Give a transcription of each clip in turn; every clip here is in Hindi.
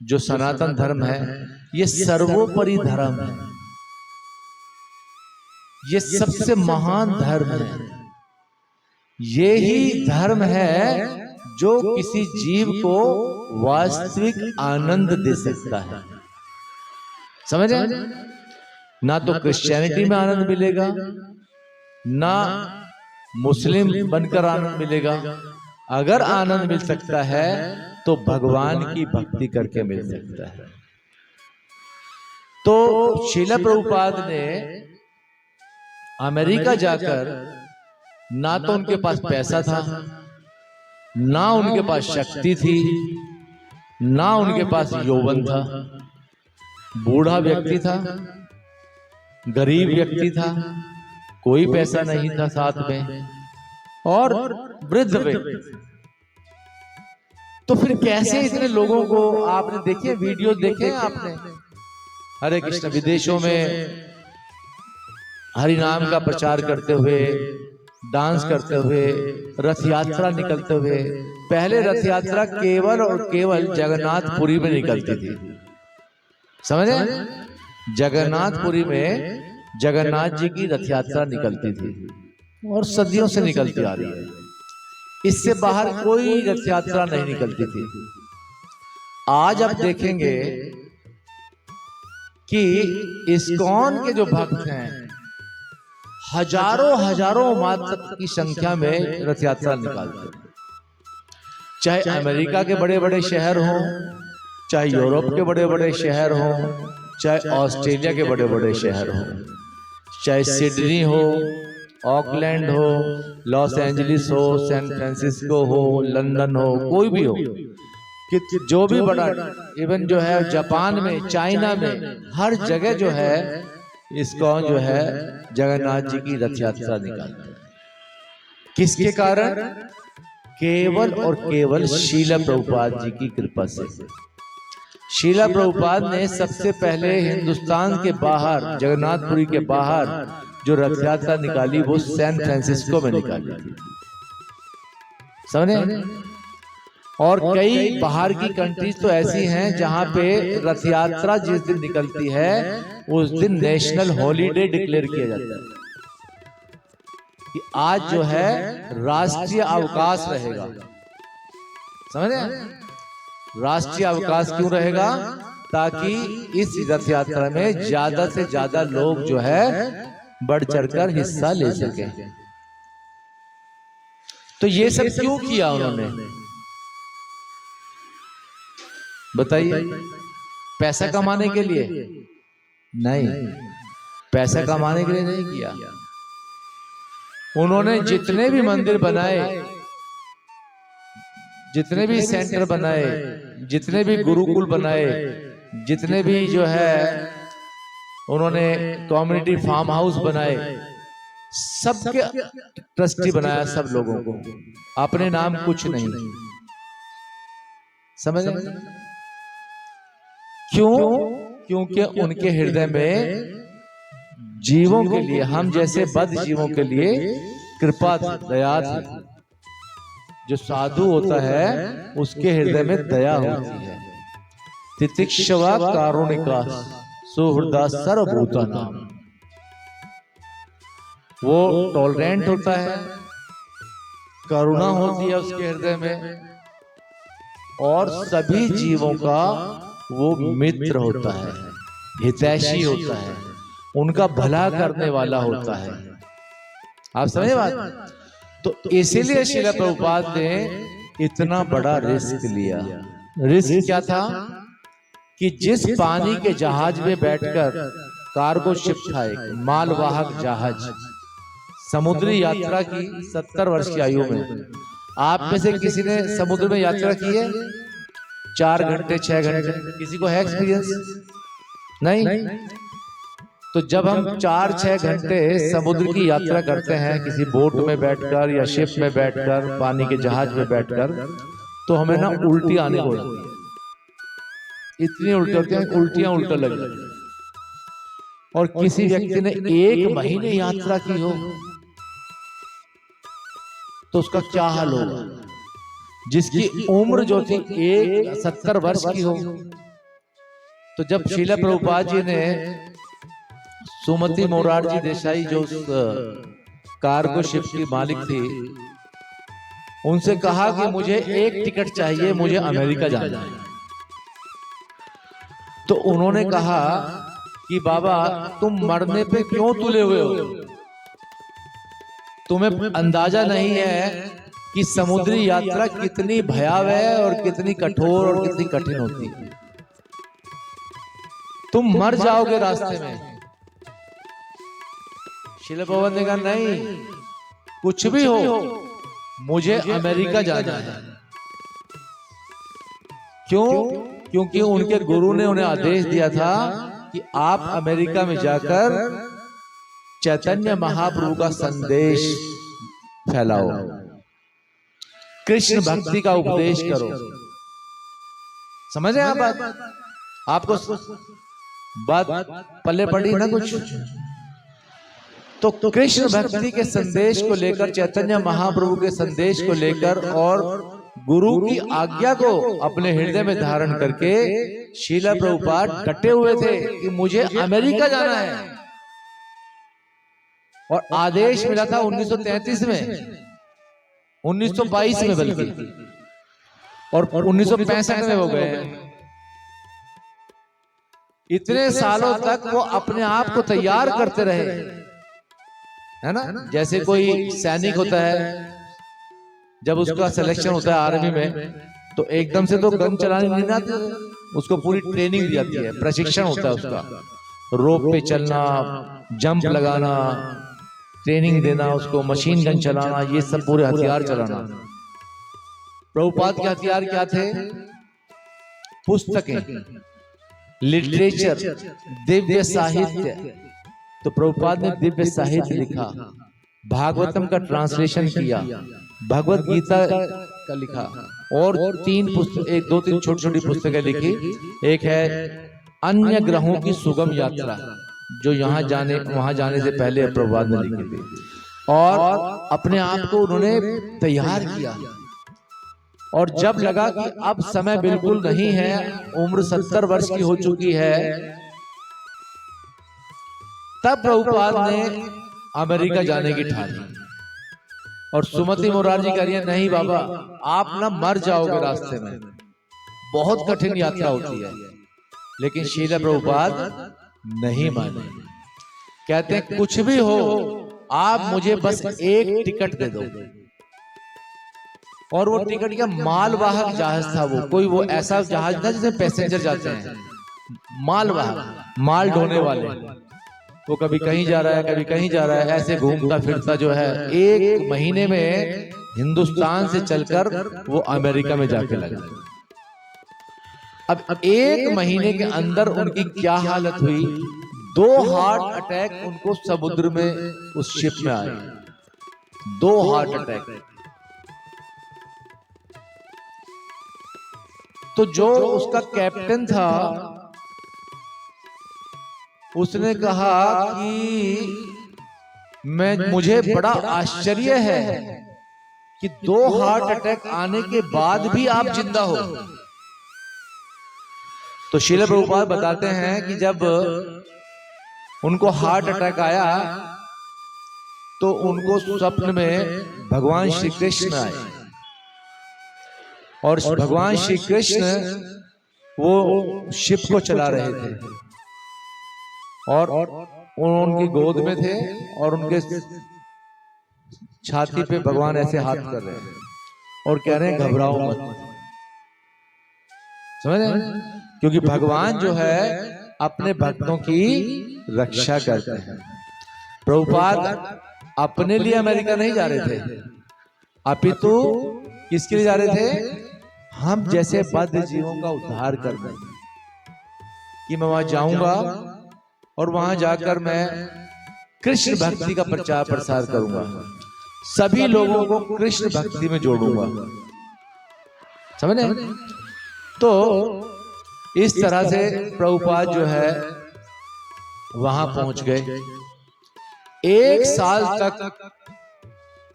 जो सनातन धर्म है ये सर्वोपरि धर्म है, ये सबसे महान धर्म है। ये ही धर्म है जो किसी जीव को वास्तविक आनंद दे सकता है। समझे? ना तो क्रिश्चियनिटी में आनंद मिलेगा, ना मुस्लिम बनकर आनंद मिलेगा। अगर आनंद मिल सकता है तो भगवान की भक्ति करके मिल सकता है। तो श्रील प्रभुपाद ने अमेरिका जाकर ना तो उनके पास पैसा था, ना उनके पास शक्ति थी, ना उनके पास यौवन था। बूढ़ा व्यक्ति था, गरीब व्यक्ति था, कोई पैसा नहीं था साथ में, और वृद्ध व्यक्ति। तो फिर कैसे इतने लोगों को आपने देखे, वीडियो देखे आपने? हरे कृष्ण विदेशों में हरि नाम का प्रचार करते हुए, डांस करते हुए, रथ यात्रा निकलते हुए। पहले रथ यात्रा केवल और केवल जगन्नाथपुरी में निकलती थी, समझे? जगन्नाथपुरी में जगन्नाथ जी की रथ यात्रा निकलती थी और सदियों से निकलती आ रही है। इससे बाहर कोई रथ यात्रा नहीं निकलती थी। आज आप देखेंगे कि इस्कॉन के जो भक्त हैं हजारों हजारों मात्र की संख्या में रथ यात्रा निकालते हैं। चाहे अमेरिका के बड़े बड़े शहर हों, चाहे यूरोप के बड़े बड़े शहर हों, चाहे ऑस्ट्रेलिया के बड़े बड़े शहर हों, चाहे सिडनी हो, ऑकलैंड हो, लॉस एंजलिस हो, सैन फ्रांसिस्को हो, लंदन हो, कोई भी हो, कि जो भी बड़ा, इवन जो है जापान में, चाइना में, हर जगह जो है इस्कॉन जो है जगन्नाथ जी की रथ यात्रा निकालते हैं। किसके कारण? केवल और केवल श्रील प्रभुपाद जी की कृपा से। श्रील प्रभुपाद ने सबसे पहले हिंदुस्तान के बाहर, जगन्नाथपुरी के बाहर जो रथ यात्रा निकाली वो सैन फ्रांसिस्को में निकाली थी, समझे? और कई बाहर की कंट्रीज तो ऐसी हैं जहां पे रथ यात्रा जिस दिन निकलती है उस दिन नेशनल हॉलीडे डिक्लेयर किया जाता है कि आज जो है राष्ट्रीय अवकाश रहेगा। समझे? राष्ट्रीय अवकाश क्यों रहेगा? ताकि इस रथ यात्रा में ज्यादा से ज्यादा लोग जो है बढ़ चढ़कर हिस्सा ले सके। तो ये सब क्यों किया उन्होंने, बताइए? पैसा कमाने के लिए? नहीं, पैसा कमाने के लिए नहीं किया। उन्होंने जितने भी मंदिर बनाए, जितने भी सेंटर बनाए, जितने भी गुरुकुल बनाए, जितने भी जो है उन्होंने कम्युनिटी फार्म हाउस बनाए, सबके ट्रस्टी बनाया सब लोगों को, अपने नाम कुछ नहीं। समझ? क्यों? क्योंकि उनके हृदय में जीवों के लिए, हम जैसे बद्ध जीवों के लिए कृपा थी, दया थी। जो साधु होता है उसके हृदय में दया होती है। तितिक्षवा कारुणिका सुहृदा सर्वभूतानां। वो टॉलरेंट होता है, करुणा होती है उसके हृदय में, और सभी जीवों का वो मित्र होता है, हितैषी होता है, उनका भला करने वाला होता है। आप समझे बात? तो इसीलिए श्रील प्रभुपाद ने इतना बड़ा रिस्क लिया। रिस्क क्या था? कि जिस पानी के जहाज में बैठकर, कार्गो शिप था एक मालवाहक जहाज, समुद्री यात्रा की 70 वर्ष की आयु में। आप में से किसी ने समुद्र में यात्रा की है? 4 घंटे 6 घंटे? किसी को है एक्सपीरियंस? नहीं? तो जब हम 4-6 घंटे समुद्र की यात्रा करते हैं किसी बोट में बैठकर या शिप में बैठकर, पानी के जहाज में बैठकर, तो हमें ना उल्टी आने को लगती है। इतनी उल्टी होती है, उल्टियां उल्टा लग जाती है। और किसी व्यक्ति ने 1 महीने यात्रा की हो तो उसका क्या हाल होगा? जिसकी उम्र जो थी 70 वर्ष की हो, तो जब शीला प्रभुपाद जी ने सुमति मोरारजी देसाई जो उस कार्गो शिप की मालिक थी, उनसे कहा कि मुझे एक टिकट चाहिए, मुझे अमेरिका जाना है। तो उन्होंने कहा कि बाबा तुम मरने पे क्यों तुले हुए हो? तुम्हें अंदाजा नहीं है कि समुद्री यात्रा कितनी भयावह और कितनी कठोर और कितनी कठिन होती है। तुम मर जाओगे रास्ते में। शीला प्रभुपाद ने कहा नहीं, कुछ भी हो, मुझे अमेरिका जाना है। क्यों? क्योंकि उनके गुरु ने उन्हें आदेश दिया था कि आप अमेरिका में जाकर चैतन्य महाप्रभु का संदेश फैलाओ, कृष्ण भक्ति का उपदेश करो। समझ रहे हैं आप बात? आपको बात पल्ले पड़ी ना कुछ? तो कृष्ण भक्ति के संदेश को लेकर, चैतन्य महाप्रभु के संदेश को लेकर और गुरु की आज्ञा को अपने हृदय में धारण करके शीला प्रभुपाद डटे हुए थे कि मुझे अमेरिका जाना है। और आदेश मिला था 1933 में, 1922 में बल्कि, और 1965 में हो गए। इतने सालों तक वो अपने आप को तैयार करते रहे, है ना? जैसे कोई सैनिक होता है, जब उसका सिलेक्शन होता है आर्मी में, तो एकदम से तो गन चलाने नहीं आती, उसको पूरी ट्रेनिंग दी जाती है, प्रशिक्षण होता है उसका, रोप पे चलना, जंप लगाना, ट्रेनिंग देना उसको, मशीन गन चलाना, ये सब पूरे हथियार चलाना। प्रभुपाद के हथियार क्या थे? पुस्तकें, लिटरेचर, दिव्य साहित्य। तो प्रभुपाद ने दिव्य साहित्य लिखा, भागवतम का ट्रांसलेशन किया, भगवत गीता का लिखा, और 3 पुस्तक, 1 2 3 छोटी छोटी पुस्तकें लिखी। एक है अन्य ग्रहों की सुगम यात्रा, जो यहाँ जाने वहां जाने से पहले प्रभुपाद ने लिखी थी, और अपने आप को उन्होंने तैयार किया। और जब लगा कि अब समय बिल्कुल नहीं है, उम्र 70 वर्ष की हो चुकी है, तब प्रभुपाद ने अमेरिका जाने की ठानी। और सुमति मोरारजी कह रही है नहीं बाबा, आप ना मर जाओगे रास्ते में, बहुत कठिन यात्रा होती है। लेकिन शीला प्रभुपाद नहीं माने, कहते हैं कुछ भी हो, आप मुझे बस एक टिकट दे दो। और वो टिकट क्या, मालवाहक जहाज था वो, कोई वो ऐसा जहाज था जिसमें पैसेंजर जाते हैं, मालवाहक, माल ढोने वाले। वो कभी कहीं जा रहा है, कभी कहीं जा रहा है, ऐसे घूमता फिरता जो है 1 महीने में हिंदुस्तान से चलकर वो अमेरिका में जाके लगा। अब 1 महीने के अंदर उनकी क्या हालत हुई, 2 हार्ट अटैक उनको समुद्र में उस शिप में आए, 2 हार्ट अटैक। तो जो उसका कैप्टन था, उसने कहा कि मुझे बड़ा आश्चर्य है कि 2 हार्ट अटैक आने के बाद भी आप जिंदा हो। तो शीला प्रभुपाद बताते हैं कि जब उनको हार्ट अटैक आया, तो उनको स्वप्न में भगवान श्री कृष्ण आए, और भगवान श्री कृष्ण वो शिप को चला रहे थे, और उनकी गोद में थे, और उनके छाती पे भगवान ऐसे हाथ कर रहे हैं और कह रहे हैं घबराओ मत। समझ रहे हैं? क्योंकि भगवान जो है अपने भक्तों की रक्षा करते हैं। प्रभुपाद अपने लिए अमेरिका नहीं जा रहे थे, अपितु किसके लिए जा रहे थे? हम जैसे बद्ध जीवों का उद्धार करने, कि मैं वहां जाऊंगा और वहां जाकर मैं कृष्ण भक्ति का प्रचार प्रसार करूंगा, सभी लोगों को कृष्ण भक्ति में जोड़ूंगा। समझ रहे? तो इस तरह से प्रभुपाद जो है वहां पहुंच गए। 1 साल तक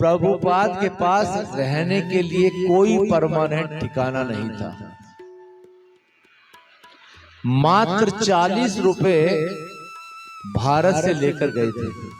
प्रभुपाद के पास रहने के लिए कोई परमानेंट ठिकाना नहीं था। मात्र 40 रुपए भारत से लेकर गए थे।